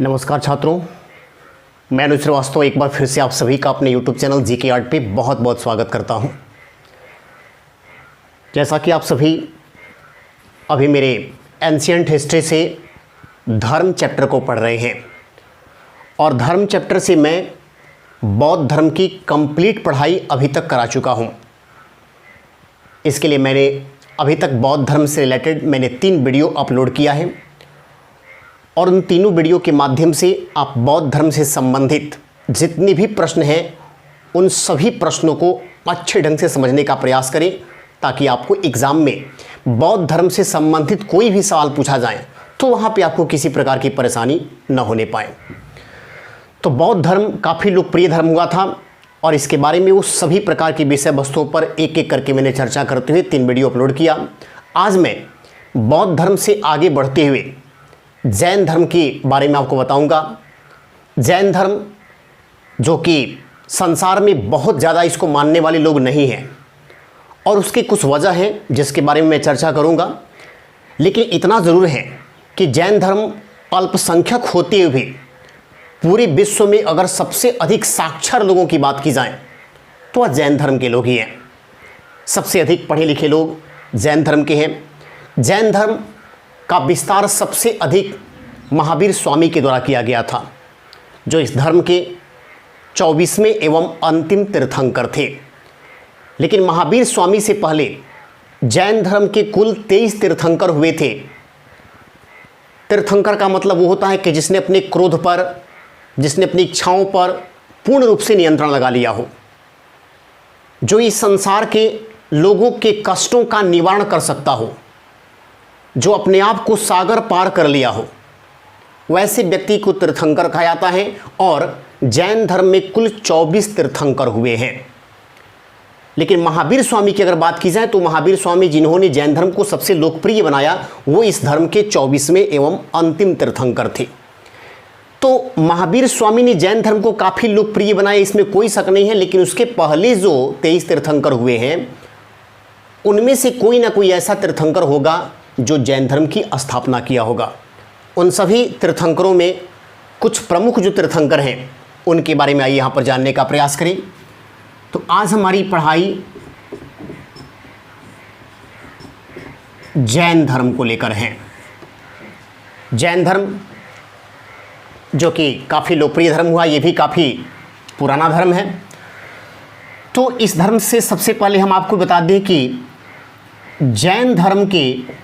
नमस्कार छात्रों, मैं अनुज श्रीवास्तव एक बार फिर से आप सभी का अपने YouTube चैनल जीके आर्ट पे बहुत बहुत स्वागत करता हूं। जैसा कि आप सभी अभी मेरे एंशिएंट हिस्ट्री से धर्म चैप्टर को पढ़ रहे हैं और धर्म चैप्टर से मैं बौद्ध धर्म की कंप्लीट पढ़ाई अभी तक करा चुका हूं। इसके लिए मैंने अभी तक बौद्ध धर्म से रिलेटेड मैंने 3 वीडियो अपलोड किया है और उन तीनों वीडियो के माध्यम से आप बौद्ध धर्म से संबंधित जितने भी प्रश्न हैं उन सभी प्रश्नों को अच्छे ढंग से समझने का प्रयास करें ताकि आपको एग्ज़ाम में बौद्ध धर्म से संबंधित कोई भी सवाल पूछा जाए तो वहाँ पे आपको किसी प्रकार की परेशानी न होने पाए। तो बौद्ध धर्म काफ़ी लोकप्रिय धर्म हुआ था और इसके बारे में वो सभी प्रकार की विषय वस्तुओं पर एक एक करके मैंने चर्चा करते हुए 3 वीडियो अपलोड किया। आज मैं बौद्ध धर्म से आगे बढ़ते हुए जैन धर्म के बारे में आपको बताऊंगा। जैन धर्म जो कि संसार में बहुत ज़्यादा इसको मानने वाले लोग नहीं हैं और उसके कुछ वजह हैं जिसके बारे में मैं चर्चा करूंगा। लेकिन इतना ज़रूर है कि जैन धर्म अल्पसंख्यक होते हुए भी पूरे विश्व में अगर सबसे अधिक साक्षर लोगों की बात की जाए तो वह जैन धर्म के लोग ही हैं। सबसे अधिक पढ़े लिखे लोग जैन धर्म के हैं। जैन धर्म का विस्तार सबसे अधिक महावीर स्वामी के द्वारा किया गया था, जो इस धर्म के 24वें एवं अंतिम तीर्थंकर थे। लेकिन महावीर स्वामी से पहले जैन धर्म के कुल 23 तीर्थंकर हुए थे। तीर्थंकर का मतलब वो होता है कि जिसने अपने क्रोध पर, जिसने अपनी इच्छाओं पर पूर्ण रूप से नियंत्रण लगा लिया हो, जो इस संसार के लोगों के कष्टों का निवारण कर सकता हो, जो अपने आप को सागर पार कर लिया हो, वैसे व्यक्ति को तीर्थंकर कहा जाता है। और जैन धर्म में कुल 24 तीर्थंकर हुए हैं। लेकिन महावीर स्वामी की अगर बात की जाए तो महावीर स्वामी जिन्होंने जैन धर्म को सबसे लोकप्रिय बनाया वो इस धर्म के 24वें एवं अंतिम तीर्थंकर थे। तो महावीर स्वामी ने जैन धर्म को काफ़ी लोकप्रिय बनाया, इसमें कोई शक नहीं है। लेकिन उसके पहले जो 23 तीर्थंकर हुए हैं उनमें से कोई ना कोई ऐसा तीर्थंकर होगा जो जैन धर्म की स्थापना किया होगा। उन सभी तीर्थंकरों में कुछ प्रमुख जो तीर्थंकर हैं उनके बारे में आइए यहाँ पर जानने का प्रयास करें। तो आज हमारी पढ़ाई जैन धर्म को लेकर है। जैन धर्म जो कि काफ़ी लोकप्रिय धर्म हुआ, ये भी काफ़ी पुराना धर्म है। तो इस धर्म से सबसे पहले हम आपको बता दें कि जैन धर्म के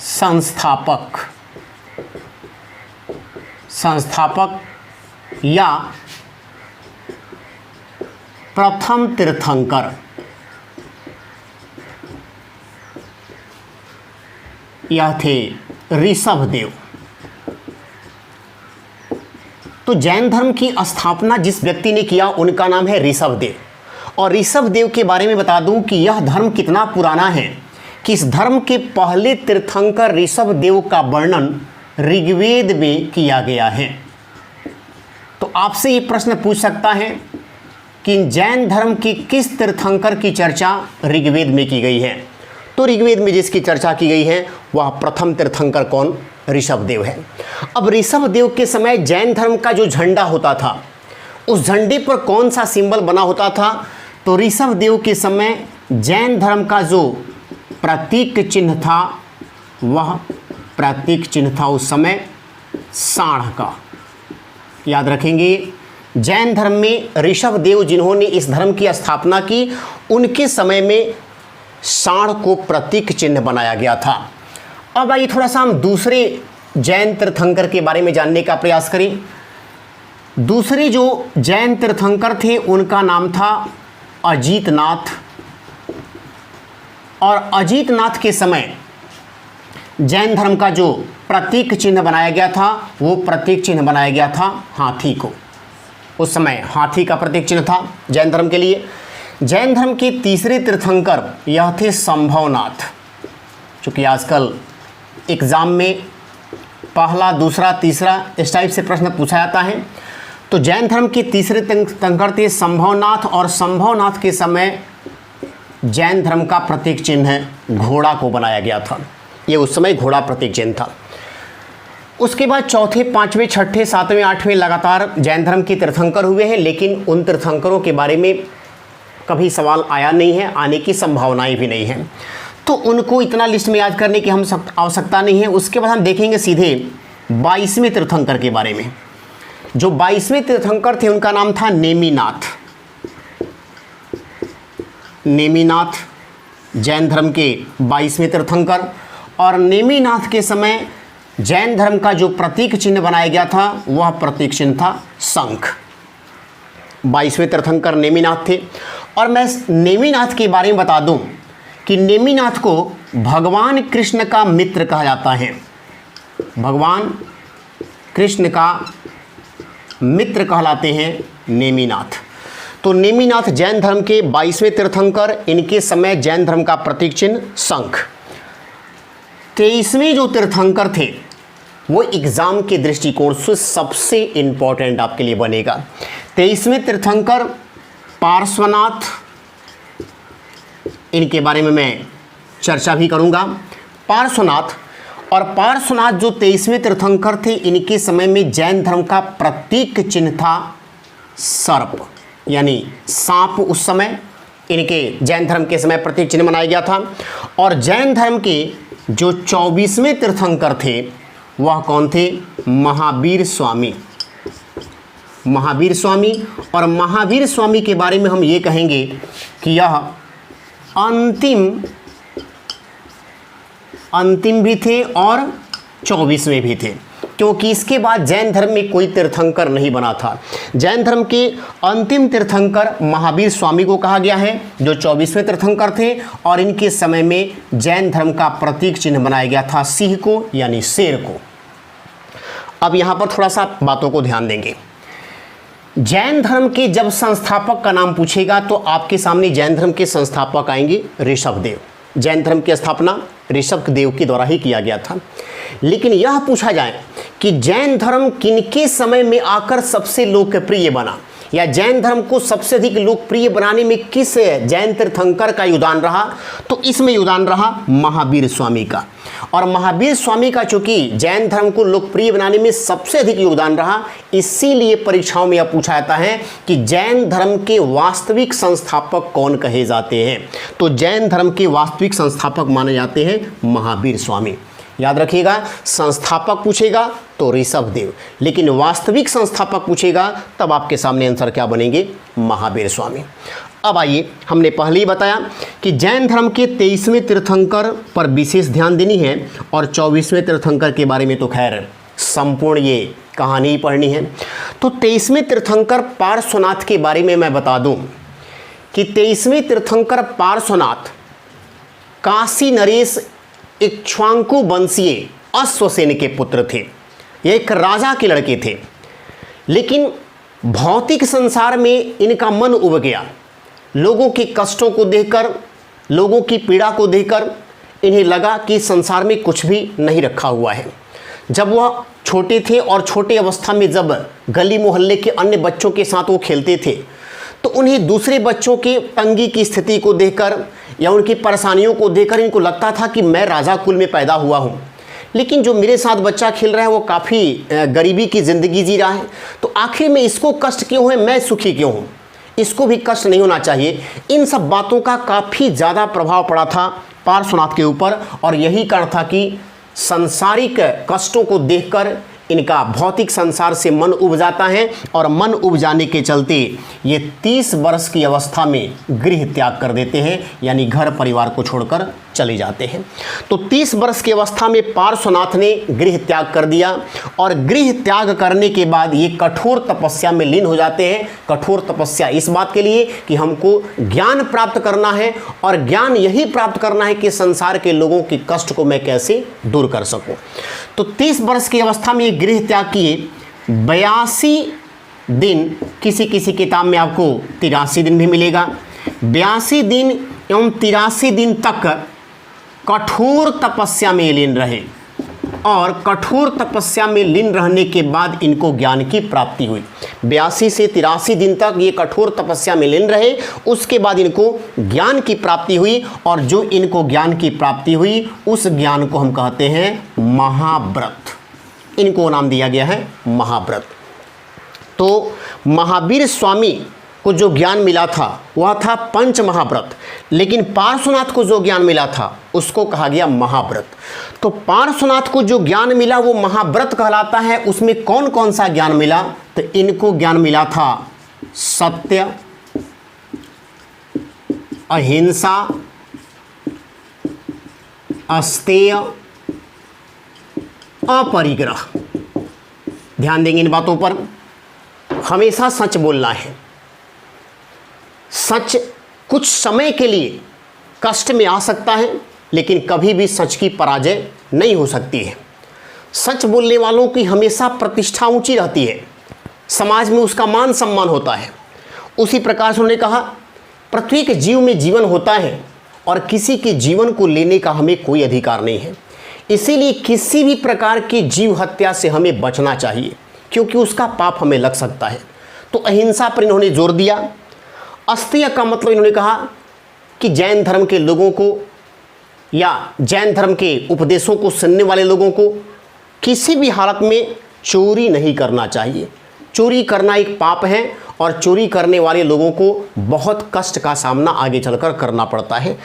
संस्थापक या प्रथम तीर्थंकर यह थे ऋषभदेव। तो जैन धर्म की स्थापना जिस व्यक्ति ने किया उनका नाम है ऋषभदेव। और ऋषभदेव के बारे में बता दूं कि यह धर्म कितना पुराना है कि इस धर्म के पहले तीर्थंकर ऋषभदेव का वर्णन ऋग्वेद में किया गया है। तो आपसे ये प्रश्न पूछ सकता है कि जैन धर्म के किस तीर्थंकर की चर्चा ऋग्वेद में की गई है। तो ऋग्वेद में जिसकी चर्चा की गई है वह प्रथम तीर्थंकर कौन? ऋषभदेव है। अब ऋषभदेव के समय जैन धर्म का जो झंडा होता था उस झंडे पर कौन सा सिंबल बना होता था? तो ऋषभदेव के समय जैन धर्म का जो प्रतीक चिन्ह था वह प्रतीक चिन्ह था उस समय सांड का। याद रखेंगे, जैन धर्म में ऋषभदेव जिन्होंने इस धर्म की स्थापना की उनके समय में सांड को प्रतीक चिन्ह बनाया गया था। अब आइए थोड़ा सा हम दूसरे जैन तीर्थंकर के बारे में जानने का प्रयास करें। दूसरे जो जैन तीर्थंकर थे उनका नाम था अजीतनाथ। और अजीतनाथ के समय जैन धर्म का जो प्रतीक चिन्ह बनाया गया था वो प्रतीक चिन्ह बनाया गया था हाथी को। उस समय हाथी का प्रतीक चिन्ह था जैन धर्म के लिए। जैन धर्म के तीसरे तीर्थंकर यह थे संभवनाथ। चूँकि आजकल एग्ज़ाम में पहला, दूसरा, तीसरा इस टाइप से प्रश्न पूछा जाता है। तो जैन धर्म के तीसरे तीर्थंकर थे संभवनाथ। और संभवनाथ के समय जैन धर्म का प्रतीक चिन्ह घोड़ा को बनाया गया था। ये उस समय घोड़ा प्रतीक चिन्ह था। उसके बाद चौथे, पाँचवें, छठे, सातवें, आठवें लगातार जैन धर्म के तीर्थंकर हुए हैं, लेकिन उन तीर्थंकरों के बारे में कभी सवाल आया नहीं है, आने की संभावनाएं भी नहीं हैं, तो उनको इतना लिस्ट में याद करने की हम आवश्यकता नहीं है। उसके बाद हम देखेंगे सीधे 22वें तीर्थंकर के बारे में। जो 22वें तीर्थंकर थे उनका नाम था नेमिनाथ। नेमिनाथ जैन धर्म के 22वें तीर्थंकर, और नेमिनाथ के समय जैन धर्म का जो प्रतीक चिन्ह बनाया गया था वह प्रतीक चिन्ह था शंख। 22वें तीर्थंकर नेमिनाथ थे। और मैं नेमिनाथ के बारे में बता दूं कि नेमिनाथ को भगवान कृष्ण का मित्र कहा जाता है। भगवान कृष्ण का मित्र कहलाते हैं नेमिनाथ। तो नेमिनाथ जैन धर्म के 22वें तीर्थंकर, इनके समय जैन धर्म का प्रतीक चिन्ह शंख। 23वें जो तीर्थंकर थे वो एग्जाम के दृष्टिकोण से सबसे इंपॉर्टेंट आपके लिए बनेगा। 23वें तीर्थंकर पार्श्वनाथ, इनके बारे में मैं चर्चा भी करूंगा। पार्श्वनाथ, और पार्श्वनाथ जो 23वें तीर्थंकर थे, इनके समय में जैन धर्म का प्रतीक चिन्ह था सर्प, यानी सांप। उस समय इनके जैन धर्म के समय प्रतीक चिन्ह बनाया गया था। और जैन धर्म के जो 24वें तीर्थंकर थे वह कौन थे? महावीर स्वामी। महावीर स्वामी, और महावीर स्वामी के बारे में हम ये कहेंगे कि यह अंतिम भी थे और 24वें भी थे, क्योंकि इसके बाद जैन धर्म में कोई तीर्थंकर नहीं बना था। जैन धर्म के अंतिम तीर्थंकर महावीर स्वामी को कहा गया है, जो 24वें तीर्थंकर थे, और इनके समय में जैन धर्म का प्रतीक चिन्ह बनाया गया था सिंह को, यानी शेर को। अब यहाँ पर थोड़ा सा बातों को ध्यान देंगे। जैन धर्म के जब संस्थापक का नाम पूछेगा तो आपके सामने जैन धर्म के संस्थापक आएंगे ऋषभदेव। जैन धर्म की स्थापना ऋषभदेव के द्वारा ही किया गया था। लेकिन यह पूछा जाए कि जैन धर्म किनके समय में आकर सबसे लोकप्रिय बना, या जैन धर्म को सबसे अधिक लोकप्रिय बनाने में किस जैन तीर्थंकर का योगदान रहा, तो इसमें योगदान रहा महावीर स्वामी का। और महावीर स्वामी का चूंकि जैन धर्म को लोकप्रिय बनाने में सबसे अधिक योगदान रहा, इसीलिए परीक्षाओं में यह पूछा जाता है कि जैन धर्म के वास्तविक संस्थापक कौन कहे जाते हैं। तो जैन धर्म के वास्तविक संस्थापक माने जाते हैं महावीर स्वामी। याद रखिएगा, संस्थापक पूछेगा तो ऋषभदेव, लेकिन वास्तविक संस्थापक पूछेगा तब आपके सामने आंसर क्या बनेंगे? महावीर स्वामी। अब आइए, हमने पहले ही बताया कि जैन धर्म के 23वें तीर्थंकर पर विशेष ध्यान देनी है, और 24वें तीर्थंकर के बारे में तो खैर संपूर्ण ये कहानी पढ़नी है। तो 23वें तीर्थंकर पार्श्वनाथ के बारे में मैं बता दूं कि 23वें तीर्थंकर पार्श्वनाथ काशी नरेश इक्ष्वाकु वंशीय अश्वसेन के पुत्र थे। ये एक राजा के लड़के थे, लेकिन भौतिक संसार में इनका मन उब गया। लोगों के कष्टों को देखकर, लोगों की पीड़ा को देखकर इन्हें लगा कि संसार में कुछ भी नहीं रखा हुआ है। जब वह छोटे थे और छोटे अवस्था में जब गली मोहल्ले के अन्य बच्चों के साथ वो खेलते थे, तो उन्हें दूसरे बच्चों के तंगी की स्थिति को देखकर या उनकी परेशानियों को देखकर इनको लगता था कि मैं राजा कुल में पैदा हुआ हूँ, लेकिन जो मेरे साथ बच्चा खेल रहा है वो काफ़ी गरीबी की ज़िंदगी जी रहा है, तो आखिर में इसको कष्ट क्यों है, मैं सुखी क्यों हूँ, इसको भी कष्ट नहीं होना चाहिए। इन सब बातों का काफ़ी ज़्यादा प्रभाव पड़ा था पार्श्वनाथ के ऊपर, और यही कारण था कि सांसारिक कष्टों को देखकर इनका भौतिक संसार से मन उब जाता है, और मन उब जाने के चलते ये 30 वर्ष की अवस्था में गृह त्याग कर देते हैं, यानी घर परिवार को छोड़कर चले जाते हैं। तो 30 वर्ष की अवस्था में पार्श्वनाथ ने गृह त्याग कर दिया, और गृह त्याग करने के बाद ये कठोर तपस्या में लीन हो जाते हैं। कठोर तपस्या इस बात के लिए कि हमको ज्ञान प्राप्त करना है, और ज्ञान यही प्राप्त करना है कि संसार के लोगों के कष्ट को मैं कैसे दूर कर सकूं। तो 30 वर्ष की अवस्था में ये गृह त्याग किए। 82 दिन, किसी किसी किताब में आपको 83 दिन भी मिलेगा, 82 दिन एवं 83 दिन तक कठोर तपस्या में लीन रहे, और कठोर तपस्या में लीन रहने के बाद इनको ज्ञान की प्राप्ति हुई। 82 से 83 दिन तक ये कठोर तपस्या में लीन रहे, उसके बाद इनको ज्ञान की प्राप्ति हुई, और जो इनको ज्ञान की प्राप्ति हुई उस ज्ञान को हम कहते हैं महाव्रत। इनको नाम दिया गया है महाव्रत। तो महावीर स्वामी को जो ज्ञान मिला था वह था पंच महाव्रत, लेकिन पार्श्वनाथ को जो ज्ञान मिला था उसको कहा गया महाव्रत। तो पार्श्वनाथ को जो ज्ञान मिला वो महाव्रत कहलाता है। उसमें कौन कौन सा ज्ञान मिला? तो इनको ज्ञान मिला था सत्य, अहिंसा, अस्तेय, अपरिग्रह। ध्यान देंगे इन बातों पर। हमेशा सच बोलना है। सच कुछ समय के लिए कष्ट में आ सकता है, लेकिन कभी भी सच की पराजय नहीं हो सकती है। सच बोलने वालों की हमेशा प्रतिष्ठा ऊंची रहती है, समाज में उसका मान सम्मान होता है। उसी प्रकार से उन्होंने कहा पृथ्वी के जीव में जीवन होता है और किसी के जीवन को लेने का हमें कोई अधिकार नहीं है। इसीलिए किसी भी प्रकार की जीव हत्या से हमें बचना चाहिए, क्योंकि उसका पाप हमें लग सकता है। तो अहिंसा पर इन्होंने जोर दिया। अस्तेय का मतलब इन्होंने कहा कि जैन धर्म के लोगों को या जैन धर्म के उपदेशों को सुनने वाले लोगों को किसी भी हालत में चोरी नहीं करना चाहिए। चोरी करना एक पाप है और चोरी करने वाले लोगों को बहुत कष्ट का सामना आगे चलकर करना पड़ता है।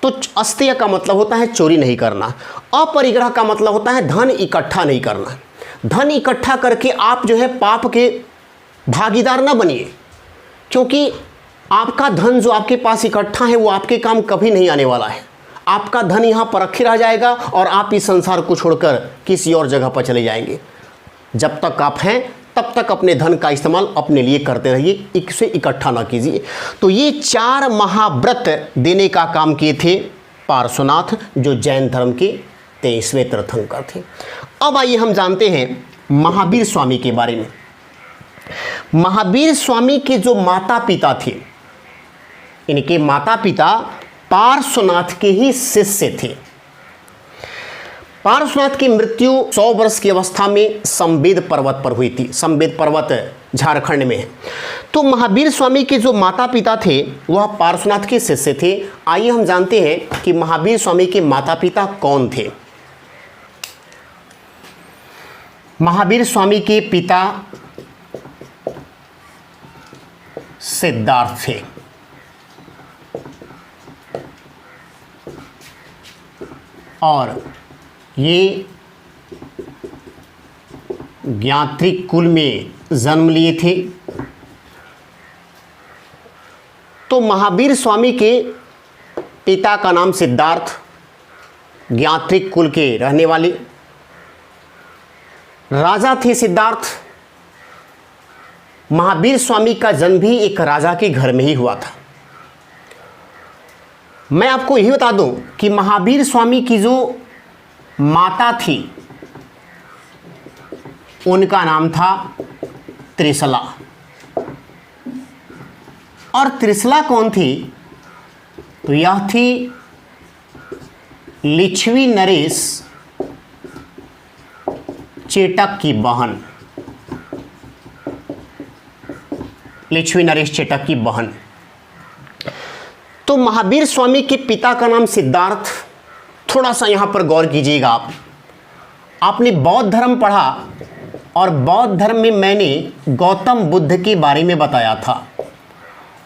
तो अस्तेय का मतलब होता है चोरी नहीं करना। अपरिग्रह का मतलब होता है धन इकट्ठा नहीं करना। धन इकट्ठा करके आप जो है पाप के भागीदार न बनिए, क्योंकि आपका धन जो आपके पास इकट्ठा है वो आपके काम कभी नहीं आने वाला है। आपका धन यहाँ पर रखे रह जाएगा और आप इस संसार को छोड़कर किसी और जगह पर चले जाएंगे। जब तक आप हैं तब तक अपने धन का इस्तेमाल अपने लिए करते रहिए, इसे इकट्ठा ना कीजिए। तो ये 4 महाव्रत देने का काम किए थे पार्श्वनाथ, जो जैन धर्म के 23वें तीर्थंकर थे। अब आइए हम जानते हैं महावीर स्वामी के बारे में। महावीर स्वामी के जो माता पिता थे, इनके माता पिता पार्श्वनाथ के ही शिष्य थे। पार्श्वनाथ की मृत्यु 100 वर्ष की अवस्था में संवेद पर्वत पर हुई थी। संवेद पर्वत झारखंड में है। तो महावीर स्वामी के जो माता पिता थे वह पार्श्वनाथ के शिष्य थे। आइए हम जानते हैं कि महावीर स्वामी के माता पिता कौन थे। महावीर स्वामी के पिता सिद्धार्थ थे। और ये ज्ञात्रिक कुल में जन्म लिए थे। तो महावीर स्वामी के पिता का नाम सिद्धार्थ, ज्ञात्रिक कुल के रहने वाले राजा थे सिद्धार्थ। महावीर स्वामी का जन्म भी एक राजा के घर में ही हुआ था। मैं आपको यही बता दूं कि महावीर स्वामी की जो माता थी उनका नाम था त्रिशला। और त्रिशला कौन थी? तो यह थी लिच्छवी नरेश चेटक की बहन। लिच्छवी नरेश चेटक की बहन। तो महावीर स्वामी के पिता का नाम सिद्धार्थ। थोड़ा सा यहाँ पर गौर कीजिएगा। आपने बौद्ध धर्म पढ़ा और बौद्ध धर्म में मैंने गौतम बुद्ध के बारे में बताया था।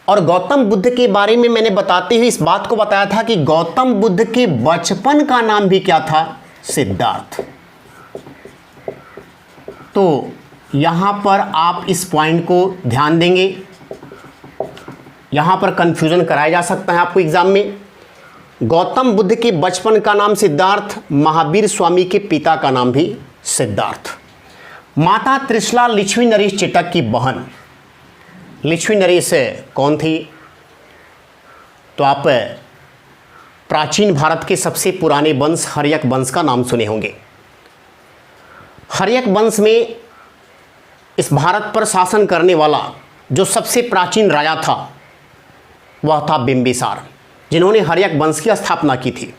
और गौतम बुद्ध के बारे में मैंने बताते हुए इस बात को बताया था कि गौतम बुद्ध के बचपन का नाम भी क्या था? सिद्धार्थ। तो यहाँ पर आप इस पॉइंट को ध्यान देंगे। यहाँ पर कंफ्यूजन कराया जा सकता है आपको एग्जाम में। गौतम बुद्ध के बचपन का नाम सिद्धार्थ, महावीर स्वामी के पिता का नाम भी सिद्धार्थ। माता त्रिशला लिच्छवी नरेश चेटक की बहन। लिच्छवी नरेश कौन थी? तो आप प्राचीन भारत के सबसे पुराने वंश हर्यक वंश का नाम सुने होंगे। हर्यक वंश में इस भारत पर शासन करने वाला जो सबसे प्राचीन राजा था वह था बिंबिसार, जिन्होंने हर्यक वंश की स्थापना की थी।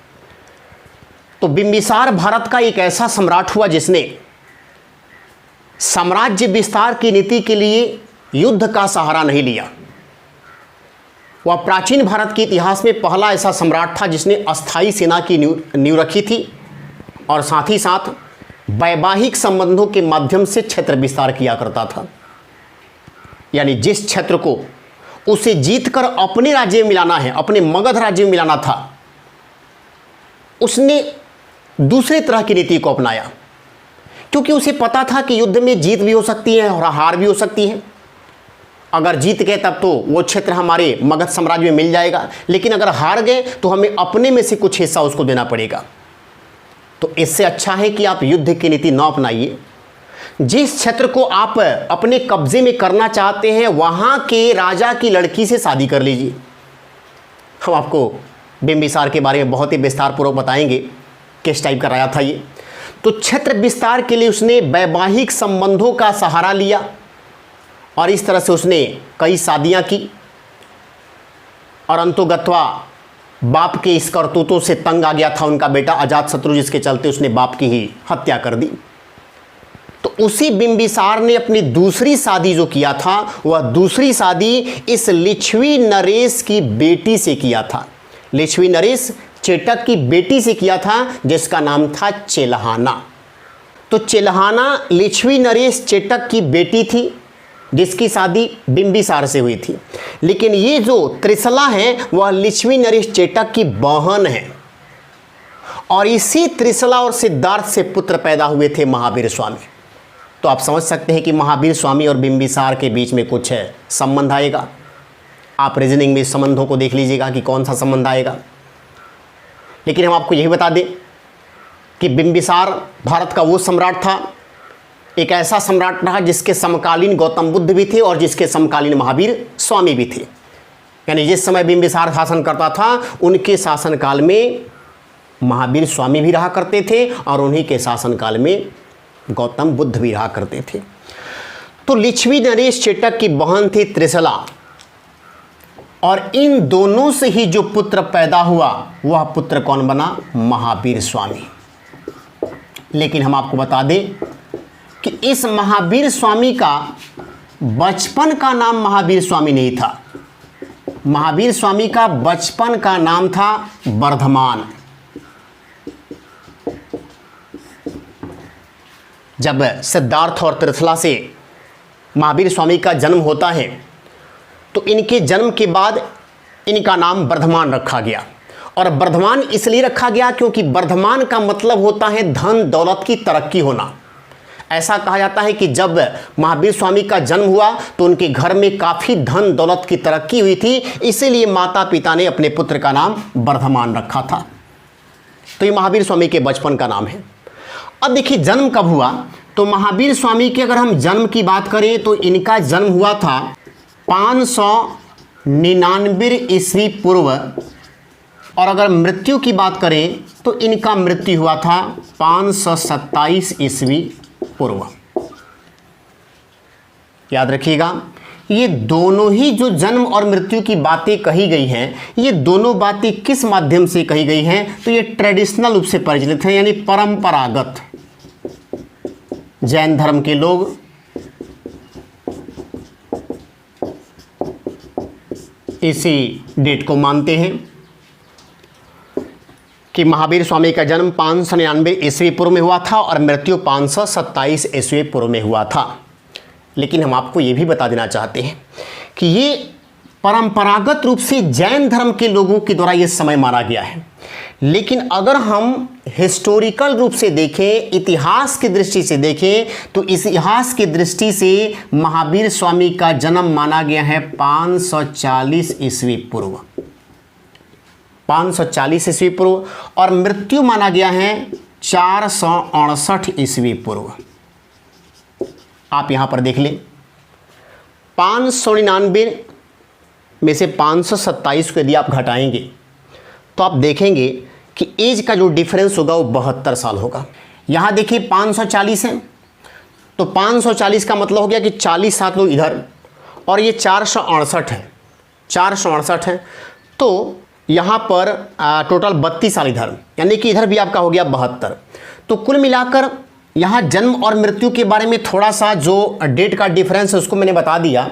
तो बिंबिसार भारत का एक ऐसा सम्राट हुआ जिसने साम्राज्य विस्तार की नीति के लिए युद्ध का सहारा नहीं लिया। वह प्राचीन भारत के इतिहास में पहला ऐसा सम्राट था जिसने अस्थायी सेना की नींव रखी थी और साथ ही साथ वैवाहिक संबंधों के माध्यम से क्षेत्र विस्तार किया करता था। यानी जिस क्षेत्र को उसे जीतकर अपने राज्य में मिलाना है, अपने मगध राज्य में मिलाना था, उसने दूसरे तरह की नीति को अपनाया, क्योंकि उसे पता था कि युद्ध में जीत भी हो सकती है और हार भी हो सकती है। अगर जीत गए तब तो वो क्षेत्र हमारे मगध साम्राज्य में मिल जाएगा, लेकिन अगर हार गए तो हमें अपने में से कुछ हिस्सा उसको देना पड़ेगा। तो इससे अच्छा है कि आप युद्ध की नीति न अपनाइए। जिस क्षेत्र को आप अपने कब्जे में करना चाहते हैं वहां के राजा की लड़की से शादी कर लीजिए। हम आपको बिंबिसार के बारे में बहुत ही विस्तार पूर्वक बताएंगे किस टाइप का राजा था ये। तो क्षेत्र विस्तार के लिए उसने वैवाहिक संबंधों का सहारा लिया और इस तरह से उसने कई शादियां की और अंतोगत्वा बाप के इस करतूतों से तंग आ गया था उनका बेटा अजातशत्रु, जिसके चलते उसने बाप की ही हत्या कर दी। तो उसी बिंबिसार ने अपनी दूसरी शादी जो किया था वह दूसरी शादी इस लिच्छवी नरेश की बेटी से किया था। लिच्छवी नरेश चेटक की बेटी से किया था जिसका नाम था चेलहाना। तो चेलहाना लिच्छवी नरेश चेटक की बेटी थी जिसकी शादी बिंबिसार से हुई थी, लेकिन ये जो त्रिशला है वह लिच्छवी नरेश चेटक की बहन है और इसी त्रिशला और सिद्धार्थ से पुत्र पैदा हुए थे महावीर स्वामी। तो आप समझ सकते हैं कि महावीर स्वामी और बिंबिसार के बीच में कुछ है संबंध आएगा। आप रीजनिंग में इस संबंधों को देख लीजिएगा कि कौन सा संबंध आएगा। लेकिन हम आपको यही बता दें कि बिंबिसार भारत का वो सम्राट था, एक ऐसा सम्राट रहा जिसके समकालीन गौतम बुद्ध भी थे और जिसके समकालीन महावीर स्वामी भी थे। यानी जिस समय बिंबिसार शासन करता था उनके शासनकाल में महावीर स्वामी भी रहा करते थे और उन्हीं के शासनकाल में गौतम बुद्ध भी रहा करते थे। तो लिच्छवी नरेश चेटक की बहन थी त्रिशला और इन दोनों से ही जो पुत्र पैदा हुआ वह पुत्र कौन बना? महावीर स्वामी। लेकिन हम आपको बता दें कि इस महावीर स्वामी का बचपन का नाम महावीर स्वामी नहीं था। महावीर स्वामी का बचपन का नाम था वर्धमान। जब सिद्धार्थ और त्रिशला से महावीर स्वामी का जन्म होता है तो इनके जन्म के बाद इनका नाम वर्धमान रखा गया। और वर्धमान इसलिए रखा गया क्योंकि वर्धमान का मतलब होता है धन दौलत की तरक्की होना। ऐसा कहा जाता है कि जब महावीर स्वामी का जन्म हुआ तो उनके घर में काफ़ी धन दौलत की तरक्की हुई थी, इसीलिए माता पिता ने अपने पुत्र का नाम वर्धमान रखा था। तो ये महावीर स्वामी के बचपन का नाम है। अब देखिए जन्म कब हुआ, तो महावीर स्वामी के अगर हम जन्म की बात करें तो इनका जन्म हुआ था 599 ईस्वी पूर्व और अगर मृत्यु की बात करें तो इनका मृत्यु हुआ था 527 ईस्वी पूर्व। याद रखिएगा, ये दोनों ही जो जन्म और मृत्यु की बातें कही गई हैं, ये दोनों बातें किस माध्यम से कही गई हैं? तो ये ट्रेडिशनल रूप से परिचालित है, यानी परंपरागत। जैन धर्म के लोग इसी डेट को मानते हैं कि महावीर स्वामी का जन्म 599 ईस्वी पूर्व में हुआ था और मृत्यु 527 ईस्वी पूर्व में हुआ था। लेकिन हम आपको ये भी बता देना चाहते हैं कि ये परंपरागत रूप से जैन धर्म के लोगों के द्वारा ये समय माना गया है। लेकिन अगर हम हिस्टोरिकल रूप से देखें, इतिहास की दृष्टि से देखें, तो इतिहास की दृष्टि से महावीर स्वामी का जन्म माना गया है 540 ईस्वी पूर्व, 540 ईस्वी पूर्व, और मृत्यु माना गया है 468 ईस्वी पूर्व। आप यहां पर देख लें, 599 में से 527 को यदि आप घटाएंगे तो आप देखेंगे कि एज का जो डिफरेंस होगा वो 72 साल होगा। यहाँ देखिए 540 है तो 540 का मतलब हो गया कि 40 साल लोग इधर और ये 468 है, 468 है, तो यहाँ पर टोटल 32 साल इधर, यानी कि इधर भी आपका हो गया 72। तो कुल मिलाकर यहाँ जन्म और मृत्यु के बारे में थोड़ा सा जो डेट का डिफरेंस है उसको मैंने बता दिया।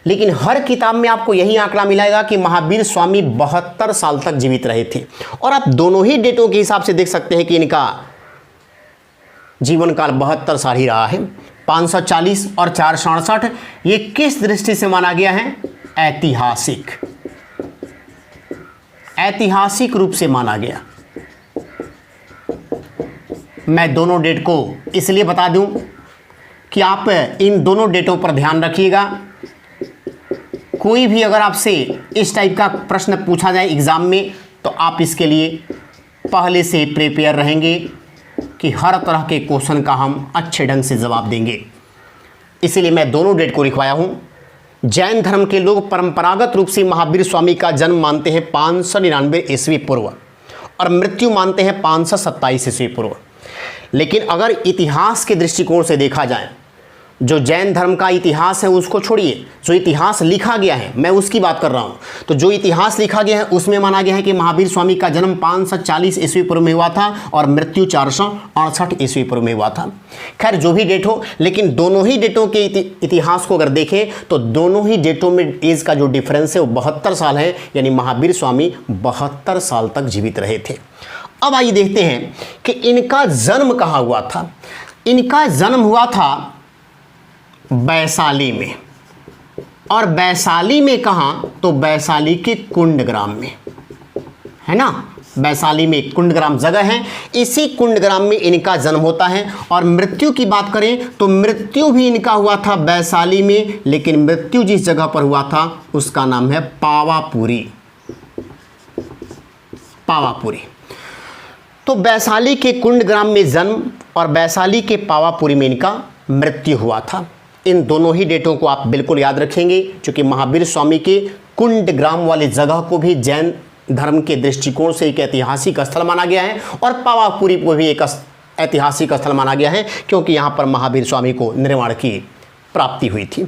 लेकिन हर किताब में आपको यही आंकड़ा मिलेगा कि महावीर स्वामी 72 साल तक जीवित रहे थे। और आप दोनों ही डेटों के हिसाब से देख सकते हैं कि इनका जीवन काल 72 साल ही रहा है। 540 और 467 ये किस दृष्टि से माना गया है? ऐतिहासिक, ऐतिहासिक रूप से माना गया। मैं दोनों डेट को इसलिए बता दूं कि आप इन दोनों डेटों पर ध्यान रखिएगा। कोई भी अगर आपसे इस टाइप का प्रश्न पूछा जाए एग्जाम में तो आप इसके लिए पहले से प्रिपेयर रहेंगे कि हर तरह के क्वेश्चन का हम अच्छे ढंग से जवाब देंगे। इसीलिए मैं दोनों डेट को लिखवाया हूं। जैन धर्म के लोग परंपरागत रूप से महावीर स्वामी का जन्म मानते हैं 599 ईस्वी पूर्व और मृत्यु मानते हैं 527 ईस्वी पूर्व। लेकिन अगर इतिहास के दृष्टिकोण से देखा जाए, जो जैन धर्म का इतिहास है उसको छोड़िए, जो इतिहास लिखा गया है मैं उसकी बात कर रहा हूँ। तो जो इतिहास लिखा गया है उसमें माना गया है कि महावीर स्वामी का जन्म 540 ईस्वी पूर्व में हुआ था और मृत्यु 468 ईस्वी पूर्व में हुआ था। खैर जो भी डेट हो, लेकिन दोनों ही डेटों के इतिहास को अगर देखें तो दोनों ही डेटों में एज का जो डिफरेंस है वो 72 साल है, यानी महावीर स्वामी 72 साल तक जीवित रहे थे। अब आइए देखते हैं कि इनका जन्म कहाँ हुआ था। इनका जन्म हुआ था वैशाली में, और वैशाली में कहाँ? तो वैशाली के कुंडग्राम में, है ना। वैशाली में कुंडग्राम जगह है, इसी कुंडग्राम में इनका जन्म होता है। और मृत्यु की बात करें तो मृत्यु भी इनका हुआ था वैशाली में, लेकिन मृत्यु जिस जगह पर हुआ था उसका नाम है पावापुरी। पावापुरी। तो वैशाली के कुंडग्राम में जन्म और वैशाली के पावापुरी में इनका मृत्यु हुआ था। इन दोनों ही डेटों को आप बिल्कुल याद रखेंगे, क्योंकि महावीर स्वामी के कुंडग्राम वाली जगह को भी जैन धर्म के दृष्टिकोण से एक ऐतिहासिक स्थल माना गया है और पावापुरी को भी एक ऐतिहासिक स्थल माना गया है, क्योंकि यहाँ पर महावीर स्वामी को निर्वाण की प्राप्ति हुई थी।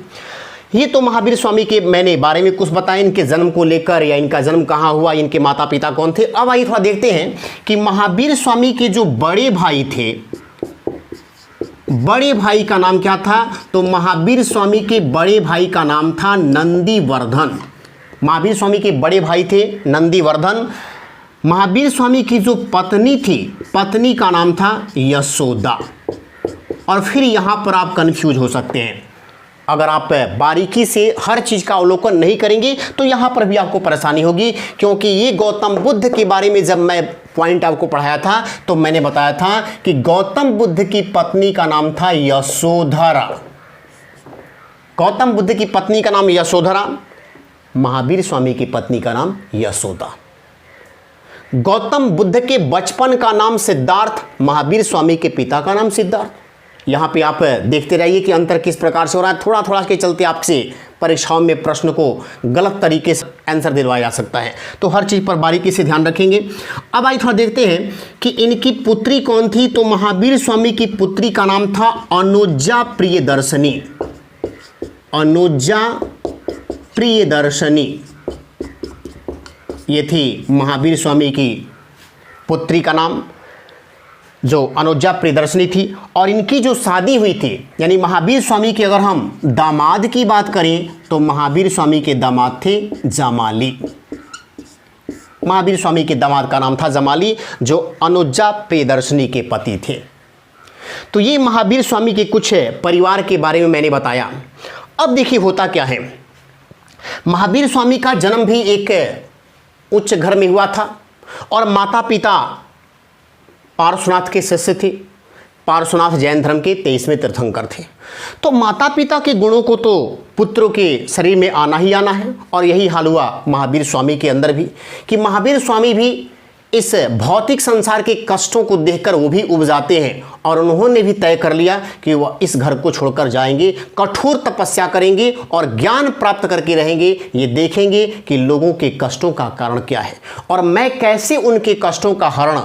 ये तो महावीर स्वामी के मैंने बारे में कुछ बताया, इनके जन्म को लेकर, या इनका जन्म कहाँ हुआ, इनके माता पिता कौन थे। अब आइए थोड़ा देखते हैं कि महावीर स्वामी के जो बड़े भाई थे, बड़े भाई का नाम क्या था? तो महावीर स्वामी के बड़े भाई का नाम था नंदीवर्धन। महावीर स्वामी के बड़े भाई थे नंदीवर्धन। महावीर स्वामी की जो पत्नी थी, पत्नी का नाम था यशोदा। और फिर यहाँ पर आप कंफ्यूज हो सकते हैं, अगर आप बारीकी से हर चीज़ का अवलोकन नहीं करेंगे तो यहाँ पर भी आपको परेशानी होगी, क्योंकि ये गौतम बुद्ध के बारे में जब मैं पॉइंट आपको पढ़ाया था तो मैंने बताया था कि गौतम बुद्ध की पत्नी का नाम था यशोधरा। गौतम बुद्ध की पत्नी का नाम यशोधरा, महावीर स्वामी की पत्नी का नाम यशोदा। गौतम बुद्ध के बचपन का नाम सिद्धार्थ, महावीर स्वामी के पिता का नाम सिद्धार्थ। यहाँ पे आप देखते रहिए कि अंतर किस प्रकार से हो रहा है। थोड़ा थोड़ा के चलते आपसे परीक्षाओं में प्रश्न को गलत तरीके से आंसर दिलवाया जा सकता है, तो हर चीज़ पर बारीकी से ध्यान रखेंगे। अब आइए थोड़ा देखते हैं कि इनकी पुत्री कौन थी। तो महावीर स्वामी की पुत्री का नाम था अनुजा प्रियदर्शनी। अनुजा प्रियदर्शनी ये थी महावीर स्वामी की पुत्री का नाम, जो अनुजा प्रियदर्शनी थी। और इनकी जो शादी हुई थी, यानी महावीर स्वामी के अगर हम दामाद की बात करें तो महावीर स्वामी के दामाद थे जमाली। महावीर स्वामी के दामाद का नाम था जमाली, जो अनुजा प्रियदर्शनी के पति थे। तो ये महावीर स्वामी के कुछ परिवार के बारे में मैंने बताया। अब देखिए होता क्या है, महावीर स्वामी का जन्म भी एक उच्च घर में हुआ था और माता पिता पार्श्वनाथ के शिष्य थे। पार्श्वनाथ जैन धर्म के 23वें तीर्थंकर थे। तो माता पिता के गुणों को तो पुत्रों के शरीर में आना ही आना है, और यही हाल हुआ महावीर स्वामी के अंदर भी, कि महावीर स्वामी भी इस भौतिक संसार के कष्टों को देखकर वो भी उब जाते हैं, और उन्होंने भी तय कर लिया कि वह इस घर को छोड़कर जाएंगे, कठोर तपस्या करेंगे और ज्ञान प्राप्त करके रहेंगे। ये देखेंगे कि लोगों के कष्टों का कारण क्या है और मैं कैसे उनके कष्टों का हरण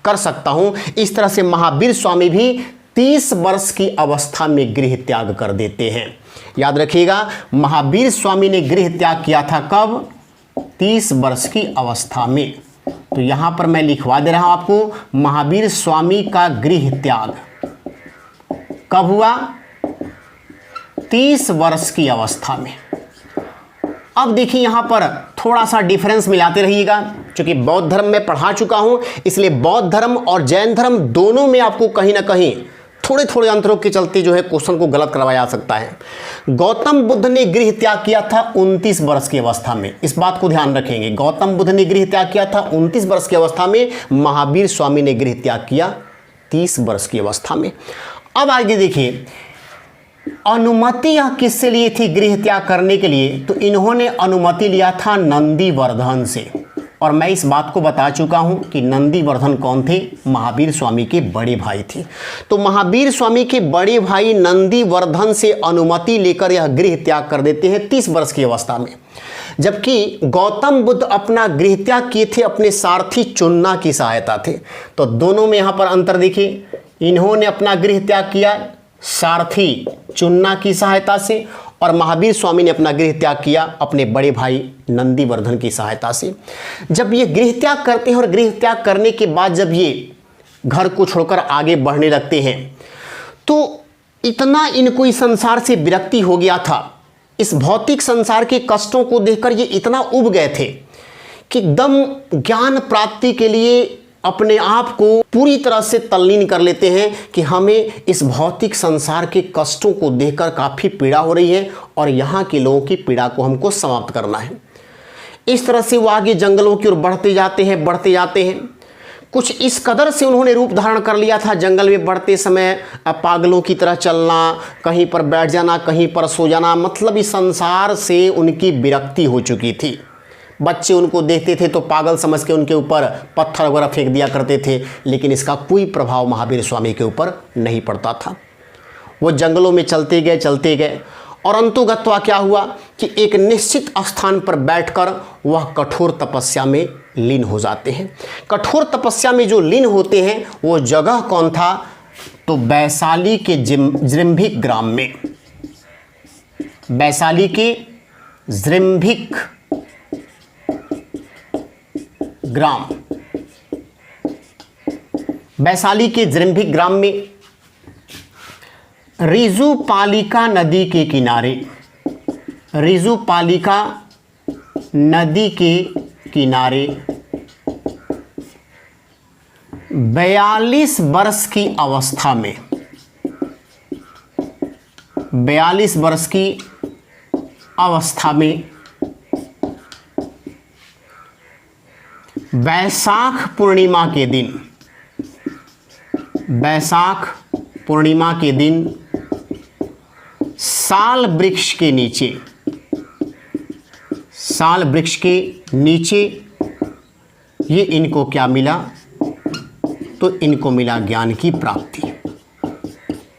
कर सकता हूं। इस तरह से महावीर स्वामी भी 30 वर्ष की अवस्था में गृह त्याग कर देते हैं। याद रखिएगा, महावीर स्वामी ने गृह त्याग किया था कब? 30 वर्ष की अवस्था में। तो यहां पर मैं लिखवा दे रहा हूं आपको, महावीर स्वामी का गृह त्याग कब हुआ? 30 वर्ष की अवस्था में। अब देखिए यहां पर थोड़ा सा डिफरेंस मिलाते रहिएगा, क्योंकि बौद्ध धर्म में पढ़ा चुका हूं, इसलिए बौद्ध धर्म और जैन धर्म दोनों में आपको कहीं ना कहीं थोड़े थोड़े अंतरों के चलते जो है क्वेश्चन को गलत करवाया जा सकता है। गौतम बुद्ध ने गृह त्याग किया था 29 वर्ष की अवस्था में, इस बात को ध्यान रखेंगे। गौतम बुद्ध ने गृह त्याग किया था 29 वर्ष की अवस्था में, महावीर स्वामी ने गृह त्याग किया 30 वर्ष की अवस्था में। अब आगे देखिए, अनुमति यह किससे ली थी गृह त्याग करने के लिए? तो इन्होंने अनुमति लिया था नंदीवर्धन से, और मैं इस बात को बता चुका हूं कि नंदीवर्धन कौन थे? महावीर स्वामी के बड़े भाई थे। तो महावीर स्वामी के बड़े भाई नंदीवर्धन से अनुमति लेकर यह गृह त्याग कर देते हैं 30 वर्ष की अवस्था में। जबकि गौतम बुद्ध अपना गृह त्याग किए थे अपने सारथी चुन्ना की सहायता थे। तो दोनों में यहाँ पर अंतर देखिए, इन्होंने अपना गृह त्याग किया सारथी चुन्ना की सहायता से, और महावीर स्वामी ने अपना गृह त्याग किया अपने बड़े भाई नंदीवर्धन की सहायता से। जब ये गृह त्याग करते हैं और गृह त्याग करने के बाद जब ये घर को छोड़कर आगे बढ़ने लगते हैं, तो इतना इनको इस संसार से विरक्ति हो गया था, इस भौतिक संसार के कष्टों को देखकर ये इतना उब गए थे कि एकदम ज्ञान प्राप्ति के लिए अपने आप को पूरी तरह से तल्लीन कर लेते हैं कि हमें इस भौतिक संसार के कष्टों को देखकर काफ़ी पीड़ा हो रही है और यहाँ के लोगों की पीड़ा को हमको समाप्त करना है। इस तरह से वो आगे जंगलों की ओर बढ़ते जाते हैं। कुछ इस कदर से उन्होंने रूप धारण कर लिया था, जंगल में बढ़ते समय पागलों की तरह चलना, कहीं पर बैठ जाना, कहीं पर सो जाना, मतलब इस संसार से उनकी विरक्ति हो चुकी थी। बच्चे उनको देखते थे तो पागल समझ के उनके ऊपर पत्थर वगैरह फेंक दिया करते थे, लेकिन इसका कोई प्रभाव महावीर स्वामी के ऊपर नहीं पड़ता था। वो जंगलों में चलते गए और अंतुगत्वा क्या हुआ कि एक निश्चित स्थान पर बैठकर वह कठोर तपस्या में लीन हो जाते हैं। कठोर तपस्या में जो लीन होते हैं वो जगह कौन था? तो वैशाली के जृंभिक ग्राम में, वैशाली के जृंभिक ग्राम, वैशाली के जृंभिक ग्राम में रिजुपालिका नदी के किनारे, रिजुपालिका नदी के किनारे 42 वर्ष की अवस्था में, 42 वर्ष की अवस्था में वैशाख पूर्णिमा के दिन, वैशाख पूर्णिमा के दिन साल वृक्ष के नीचे, साल वृक्ष के नीचे ये इनको क्या मिला? तो इनको मिला ज्ञान की प्राप्ति।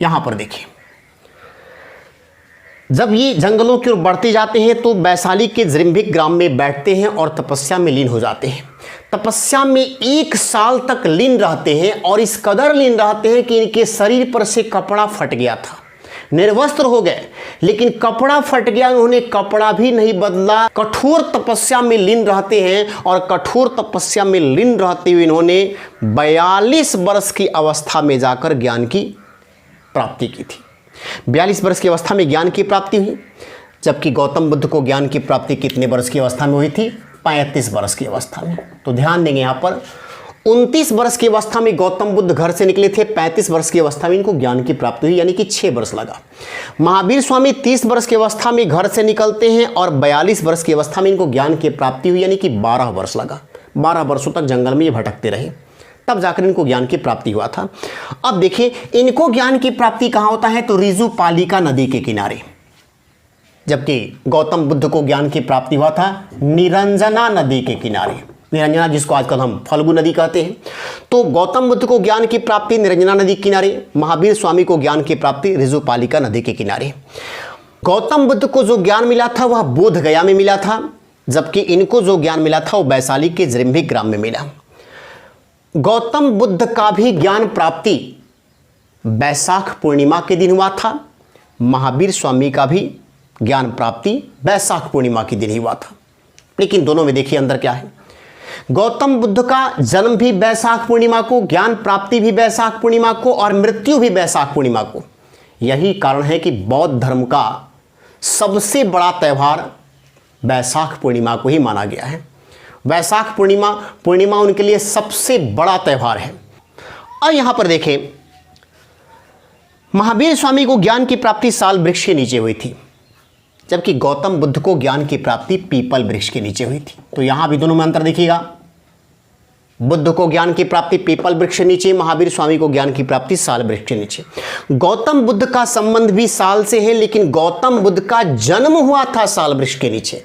यहां पर देखिए, जब ये जंगलों की ओर बढ़ते जाते हैं तो वैशाली के जृंभिक ग्राम में बैठते हैं और तपस्या में लीन हो जाते हैं। तपस्या में 1 साल तक लीन रहते हैं और इस कदर लीन रहते हैं कि इनके शरीर पर से कपड़ा फट गया था, निर्वस्त्र हो गए, लेकिन कपड़ा फट गया, उन्होंने कपड़ा भी नहीं बदला। कठोर तपस्या में लीन रहते हैं और कठोर तपस्या में लीन रहते हुए इन्होंने 42 वर्ष की अवस्था में जाकर ज्ञान की प्राप्ति की थी। 42 वर्ष की अवस्था में ज्ञान की प्राप्ति हुई, जबकि गौतम बुद्ध को ज्ञान की प्राप्ति कितने वर्ष की अवस्था में हुई थी? 35 वर्ष की अवस्था में। तो ध्यान देंगे यहाँ पर 29 वर्ष की अवस्था में गौतम बुद्ध घर से निकले थे, 35 वर्ष की अवस्था में इनको ज्ञान की प्राप्ति हुई, यानी कि 6 वर्ष लगा। महावीर स्वामी 30 वर्ष की अवस्था में घर से निकलते हैं और 42 वर्ष की अवस्था में इनको ज्ञान की प्राप्ति हुई, यानी कि 12 वर्ष लगा। 12 वर्षों तक जंगल में ये भटकते रहे, तब जाकर इनको ज्ञान की प्राप्ति हुआ था। अब देखिए, इनको ज्ञान की प्राप्ति कहाँ होता है? तो रिजुपालिका नदी के किनारे। जबकि गौतम बुद्ध को ज्ञान की प्राप्ति हुआ था निरंजना नदी के किनारे, निरंजना जिसको आजकल हम फल्गु नदी कहते हैं। तो गौतम बुद्ध को ज्ञान की प्राप्ति निरंजना नदी के किनारे, महावीर स्वामी को ज्ञान की प्राप्ति रिजुपालिका नदी के किनारे। गौतम बुद्ध को जो ज्ञान मिला था वह बोध गया में मिला था, जबकि इनको जो ज्ञान मिला था वो वैशाली के जृंभिक ग्राम में मिला। गौतम बुद्ध का भी ज्ञान प्राप्ति वैशाख पूर्णिमा के दिन हुआ था, महावीर स्वामी का भी ज्ञान प्राप्ति वैशाख पूर्णिमा के दिन ही हुआ था। लेकिन दोनों में देखिए अंदर क्या है। गौतम बुद्ध का जन्म भी वैशाख पूर्णिमा को, ज्ञान प्राप्ति भी वैशाख पूर्णिमा को और मृत्यु भी वैशाख पूर्णिमा को। यही कारण है कि बौद्ध धर्म का सबसे बड़ा त्यौहार वैशाख पूर्णिमा को ही माना गया है। वैशाख पूर्णिमा उनके लिए सबसे बड़ा त्यौहार है। और यहाँ पर देखें, महावीर स्वामी को ज्ञान की प्राप्ति साल वृक्ष के नीचे हुई थी, जबकि गौतम बुद्ध को ज्ञान की प्राप्ति पीपल वृक्ष के नीचे हुई थी। तो यहां भी दोनों में अंतर देखिएगा, बुद्ध को ज्ञान की प्राप्ति पीपल वृक्ष के नीचे, महावीर स्वामी को ज्ञान की प्राप्ति साल वृक्ष के नीचे। गौतम बुद्ध का संबंध भी साल से है, लेकिन गौतम बुद्ध का जन्म हुआ था साल वृक्ष के नीचे।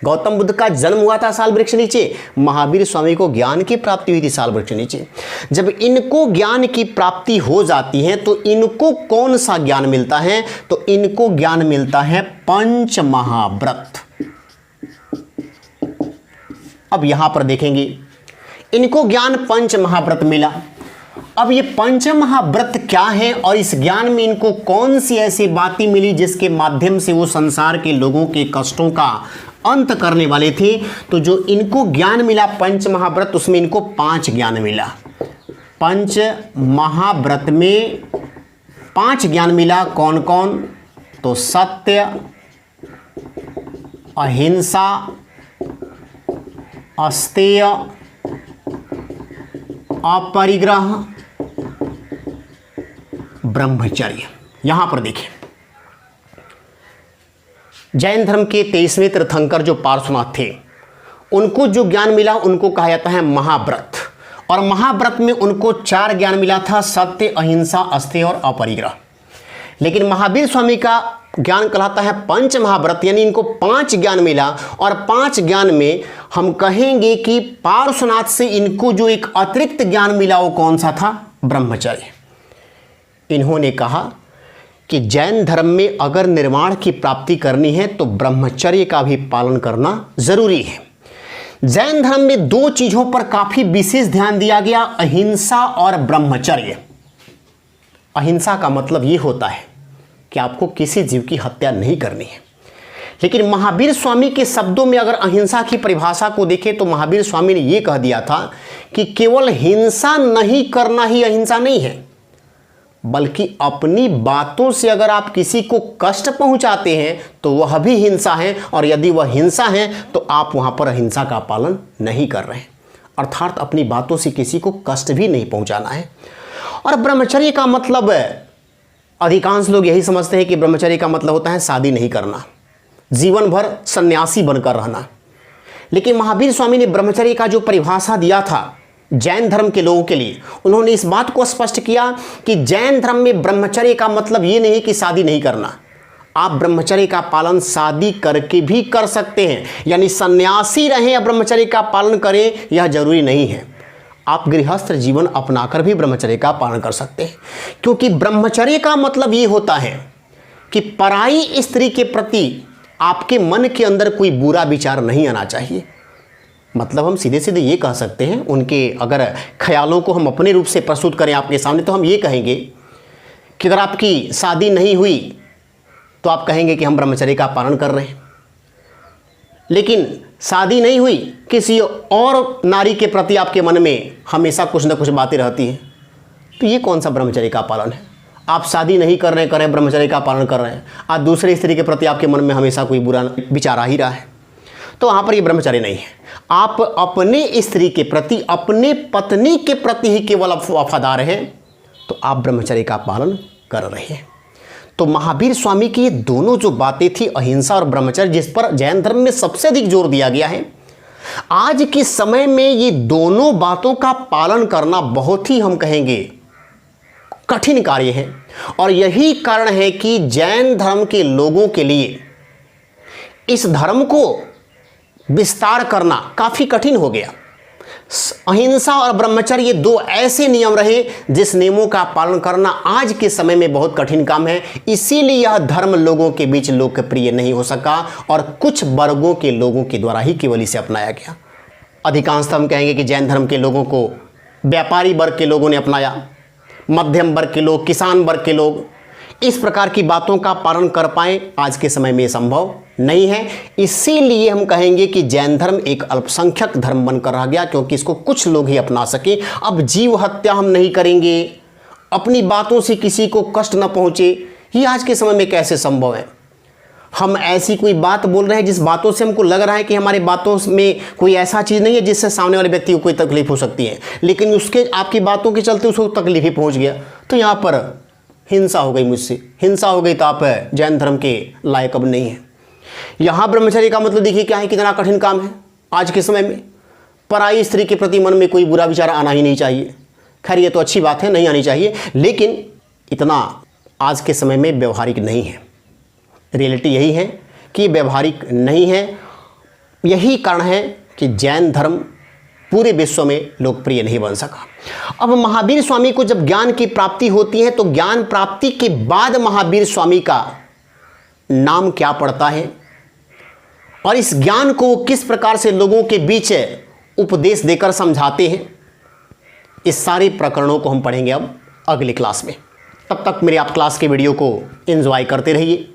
गौतम बुद्ध का जन्म हुआ था साल वृक्ष के नीचे, महावीर स्वामी को ज्ञान की प्राप्ति हुई थी साल वृक्ष के नीचे। जब इनको ज्ञान की प्राप्ति हो जाती है तो इनको कौन सा ज्ञान मिलता है? तो इनको ज्ञान मिलता है पंच महाव्रत। अब यहां पर देखेंगे, इनको ज्ञान पंच महाव्रत मिला। अब ये पंच महाव्रत क्या है और इस ज्ञान में इनको कौन सी ऐसी बातें मिली जिसके माध्यम से वो संसार के लोगों के कष्टों का अंत करने वाले थे? तो जो इनको ज्ञान मिला पंच महाव्रत, उसमें इनको 5 ज्ञान मिला। पंच महाव्रत में 5 ज्ञान मिला। कौन कौन? तो सत्य, अहिंसा, अस्तेय, अपरिग्रह, ब्रह्मचर्य। यहां पर देखें, जैन धर्म के 23वें तीर्थंकर जो पार्श्वनाथ थे, उनको जो ज्ञान मिला उनको कहा जाता है महाव्रत। और महाव्रत में उनको 4 ज्ञान मिला था, सत्य, अहिंसा, अस्तेय और अपरिग्रह। लेकिन महावीर स्वामी का ज्ञान कहलाता है पंच महाव्रत, यानी इनको 5 ज्ञान मिला। और 5 ज्ञान में हम कहेंगे कि पार्श्वनाथ से इनको जो एक अतिरिक्त ज्ञान मिला वो कौन सा था? ब्रह्मचर्य। इन्होंने कहा कि जैन धर्म में अगर निर्वाण की प्राप्ति करनी है तो ब्रह्मचर्य का भी पालन करना जरूरी है। जैन धर्म में 2 चीजों पर काफी विशेष ध्यान दिया गया, अहिंसा और ब्रह्मचर्य। अहिंसा का मतलब यह होता है कि आपको किसी जीव की हत्या नहीं करनी है। लेकिन महावीर स्वामी के शब्दों में अगर अहिंसा की परिभाषा को देखें तो महावीर स्वामी ने यह कह दिया था कि केवल हिंसा नहीं करना ही अहिंसा नहीं है, बल्कि अपनी बातों से अगर आप किसी को कष्ट पहुंचाते हैं तो वह भी हिंसा है। और यदि वह हिंसा है तो आप वहां पर अहिंसा का पालन नहीं कर रहे हैं, अर्थात अपनी बातों से किसी को कष्ट भी नहीं पहुंचाना है। और ब्रह्मचर्य का मतलब, अधिकांश लोग यही समझते हैं कि ब्रह्मचर्य का मतलब होता है शादी नहीं करना, जीवन भर सन्यासी बनकर रहना। लेकिन महावीर स्वामी ने ब्रह्मचर्य का जो परिभाषा दिया था जैन धर्म के लोगों के लिए, उन्होंने इस बात को स्पष्ट किया कि जैन धर्म में ब्रह्मचर्य का मतलब ये नहीं कि शादी नहीं करना। आप ब्रह्मचर्य का पालन शादी करके भी कर सकते हैं, यानी सन्यासी रहें या ब्रह्मचर्य का पालन करें यह जरूरी नहीं है। आप गृहस्थ जीवन अपनाकर भी ब्रह्मचर्य का पालन कर सकते हैं, क्योंकि ब्रह्मचर्य का मतलब ये होता है कि पराई स्त्री के प्रति आपके मन के अंदर कोई बुरा विचार नहीं आना चाहिए। मतलब हम सीधे सीधे ये कह सकते हैं, उनके अगर ख्यालों को हम अपने रूप से प्रस्तुत करें आपके सामने तो हम ये कहेंगे कि अगर आपकी शादी नहीं हुई तो आप कहेंगे कि हम ब्रह्मचर्य का पालन कर रहे हैं, लेकिन शादी नहीं हुई, किसी और नारी के प्रति आपके मन में हमेशा कुछ न कुछ बातें रहती हैं, तो ये कौन सा ब्रह्मचर्य का पालन है? आप शादी नहीं कर रहे हैं, ब्रह्मचर्य का पालन कर रहे हैं, आज दूसरे स्त्री के प्रति आपके मन में हमेशा कोई बुरा विचार आ ही रहा है, तो वहाँ पर ये ब्रह्मचर्य नहीं है। आप अपने स्त्री के प्रति, अपने पत्नी के प्रति ही केवल वफादार हैं, तो आप ब्रह्मचर्य का पालन कर रहे हैं। तो महावीर स्वामी की ये दोनों जो बातें थी, अहिंसा और ब्रह्मचर्य, जिस पर जैन धर्म में सबसे अधिक जोर दिया गया है, आज के समय में ये दोनों बातों का पालन करना बहुत ही, हम कहेंगे, कठिन कार्य है। और यही कारण है कि जैन धर्म के लोगों के लिए इस धर्म को विस्तार करना काफी कठिन हो गया। अहिंसा और ब्रह्मचर्य ये 2 ऐसे नियम रहे जिस नियमों का पालन करना आज के समय में बहुत कठिन काम है। इसीलिए यह धर्म लोगों के बीच लोकप्रिय नहीं हो सका और कुछ वर्गों के लोगों के द्वारा ही केवल इसे अपनाया गया। अधिकांशतः हम कहेंगे कि जैन धर्म के लोगों को व्यापारी वर्ग के लोगों ने अपनाया, मध्यम वर्ग के लोग, किसान वर्ग के लोग इस प्रकार की बातों का पालन कर पाए, आज के समय में संभव नहीं है। इसीलिए हम कहेंगे कि जैन धर्म एक अल्पसंख्यक धर्म बनकर रह गया, क्योंकि इसको कुछ लोग ही अपना सके। अब जीव हत्या हम नहीं करेंगे, अपनी बातों से किसी को कष्ट न पहुंचे, ये आज के समय में कैसे संभव है? हम ऐसी कोई बात बोल रहे हैं जिस बातों से हमको लग रहा है कि हमारी बातों में कोई ऐसा चीज़ नहीं है जिससे सामने वाले व्यक्ति को कोई तकलीफ हो सकती है, लेकिन उसके आपकी बातों के चलते उसको तकलीफ ही पहुँच गया। तो यहाँ पर हिंसा हो गई मुझसे, हिंसा हो गई तो आप जैन धर्म के लायक अब नहीं हैं। यहाँ ब्रह्मचर्य का मतलब देखिए क्या है, कितना कठिन काम है आज के समय में। पराई स्त्री के प्रति मन में कोई बुरा विचार आना ही नहीं चाहिए। खैर ये तो अच्छी बात है, नहीं आनी चाहिए, लेकिन इतना आज के समय में व्यवहारिक नहीं है। रियलिटी यही है कि व्यवहारिक नहीं है। यही कारण है कि जैन धर्म पूरे विश्व में लोकप्रिय नहीं बन सका। अब महावीर स्वामी को जब ज्ञान की प्राप्ति होती है तो ज्ञान प्राप्ति के बाद महावीर स्वामी का नाम क्या पड़ता है और इस ज्ञान को किस प्रकार से लोगों के बीच उपदेश देकर समझाते हैं, इस सारे प्रकरणों को हम पढ़ेंगे अब अगली क्लास में। तब तक मेरे आप क्लास के वीडियो को एंजॉय करते रहिए।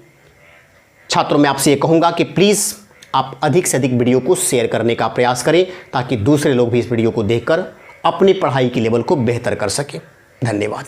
छात्रों मैं आपसे ये कहूँगा कि प्लीज़ आप अधिक से अधिक वीडियो को शेयर करने का प्रयास करें ताकि दूसरे लोग भी इस वीडियो को देखकर अपनी पढ़ाई की लेवल को बेहतर कर सकें। धन्यवाद।